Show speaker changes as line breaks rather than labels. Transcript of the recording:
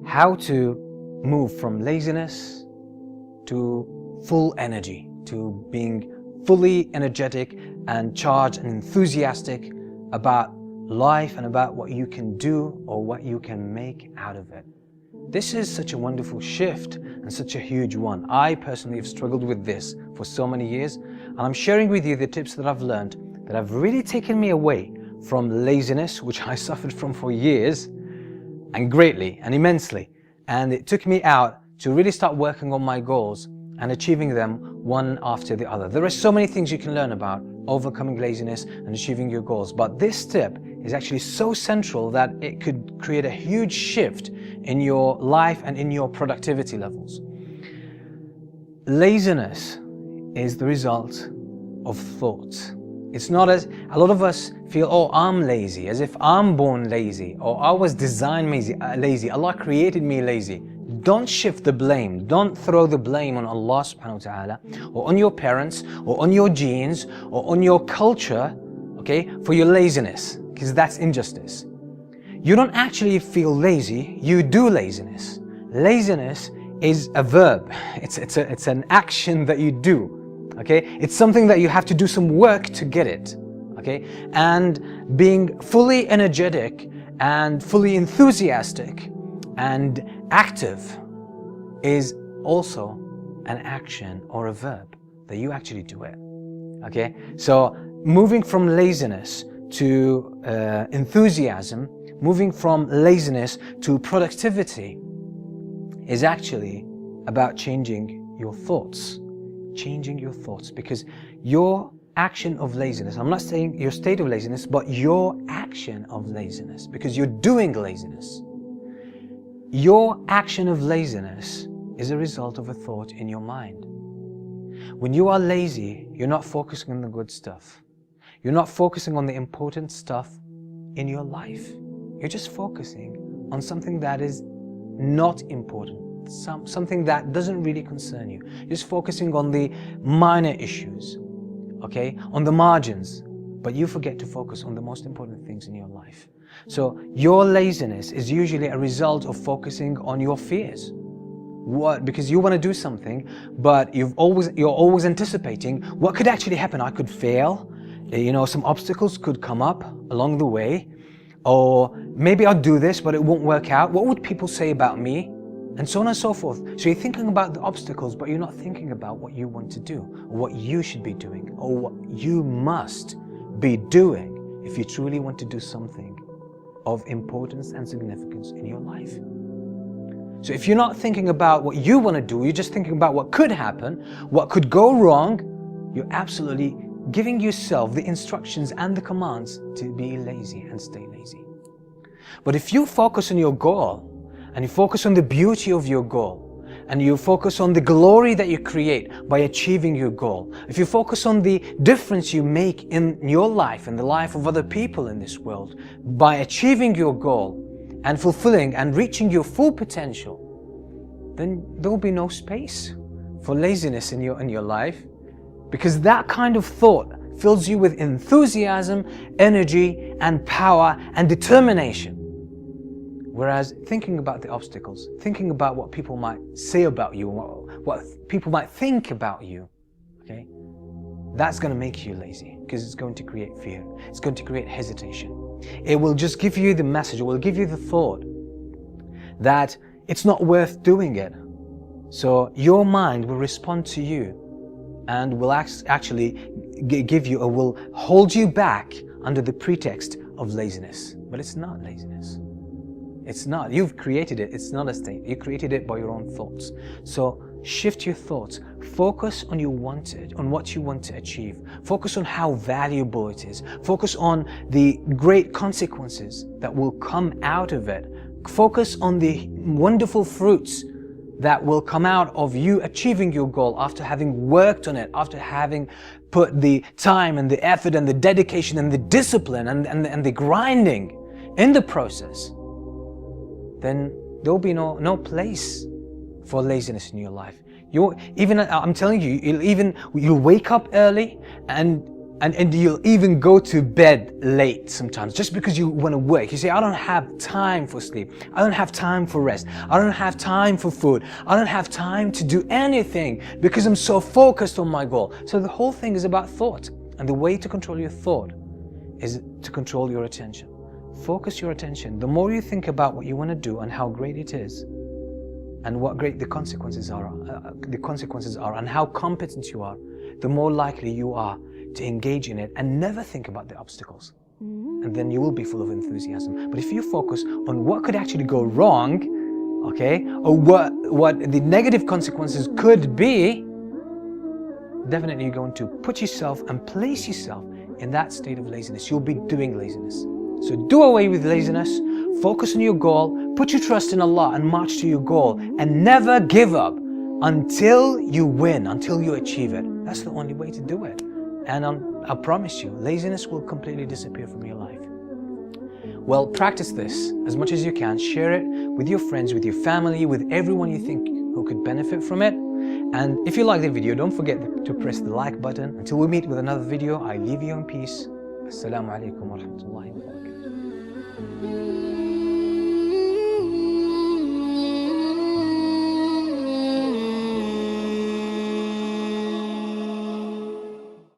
how to move from laziness to full energy, to being fully energetic and charged and enthusiastic about life and about what you can do or what you can make out of it. This is such a wonderful shift and such a huge one. I personally have struggled with this for so many years, and I'm sharing with you the tips that I've learned that have really taken me away from laziness, which I suffered from for years, and greatly and immensely. And it took me out to really start working on my goals and achieving them one after the other. There are so many things you can learn about overcoming laziness and achieving your goals, but this tip is actually so central that it could create a huge shift in your life and in your productivity levels. Laziness is the result of thoughts. It's not as a lot of us feel, oh, I'm lazy, as if I'm born lazy, or I was designed lazy, Allah created me lazy. Don't shift the blame. Don't throw the blame on Allah subhanahu wa ta'ala, or on your parents, or on your genes, or on your culture, okay, for your laziness, because that's injustice. You don't actually feel lazy, you do laziness. Laziness is a verb. It's an action that you do. Okay, it's something that you have to do some work to get it. Okay, and being fully energetic and fully enthusiastic and active is also an action or a verb that you actually do it. Okay, so moving from laziness to enthusiasm, moving from laziness to productivity is actually about changing your thoughts. Changing your thoughts, because your action of laziness, I'm not saying your state of laziness, but your action of laziness, because you're doing laziness. Your action of laziness is a result of a thought in your mind. When you are lazy, you're not focusing on the good stuff. You're not focusing on the important stuff in your life. You're just focusing on something that is not important. Something that doesn't really concern you. You're just focusing on the minor issues, okay, on the margins, but you forget to focus on the most important things in your life. So your laziness is usually a result of focusing on your fears. What? Because you want to do something, but you're always anticipating what could actually happen. I could fail, some obstacles could come up along the way, or maybe I'll do this, but it won't work out. What would people say about me? And so on and so forth. So you're thinking about the obstacles, but you're not thinking about what you want to do, or what you should be doing, or what you must be doing if you truly want to do something of importance and significance in your life. So if you're not thinking about what you want to do, you're just thinking about what could happen, what could go wrong, you're absolutely giving yourself the instructions and the commands to be lazy and stay lazy. But if you focus on your goal, and you focus on the beauty of your goal, and you focus on the glory that you create by achieving your goal, if you focus on the difference you make in your life and the life of other people in this world by achieving your goal and fulfilling and reaching your full potential, then there will be no space for laziness in your life, because that kind of thought fills you with enthusiasm, energy, and power and determination. Whereas thinking about the obstacles, thinking about what people might say about you, what people might think about you, okay, that's going to make you lazy, because it's going to create fear. It's going to create hesitation. It will just give you the message, it will give you the thought that it's not worth doing it. So your mind will respond to you and will actually give you, or will hold you back under the pretext of laziness. But it's not laziness. It's not. You've created it. It's not a state. You created it by your own thoughts. So shift your thoughts. Focus on what you want to achieve. Focus on how valuable it is. Focus on the great consequences that will come out of it. Focus on the wonderful fruits that will come out of you achieving your goal after having worked on it, after having put the time and the effort and the dedication and the discipline and the grinding in the process. Then there will be no place for laziness in your life. I'm telling you, you'll wake up early and And you'll even go to bed late sometimes just because you want to work. You say, I don't have time for sleep. I don't have time for rest. I don't have time for food. I don't have time to do anything because I'm so focused on my goal. So the whole thing is about thought. And the way to control your thought is to control your attention. Focus your attention. The more you think about what you want to do and how great it is, and what great the consequences are, and how competent you are, the more likely you are to engage in it and never think about the obstacles. And then you will be full of enthusiasm. But if you focus on what could actually go wrong, okay, or what the negative consequences could be, definitely you're going to put yourself and place yourself in that state of laziness. You'll be doing laziness. So do away with laziness, focus on your goal, put your trust in Allah and march to your goal, and never give up until you win, until you achieve it. That's the only way to do it. And I promise you, laziness will completely disappear from your life. Well, practice this as much as you can. Share it with your friends, with your family, with everyone you think who could benefit from it. And if you like the video, don't forget to press the like button. Until we meet with another video, I leave you in peace. Assalamu alaikum wa rahmatullahi wa barakatuh.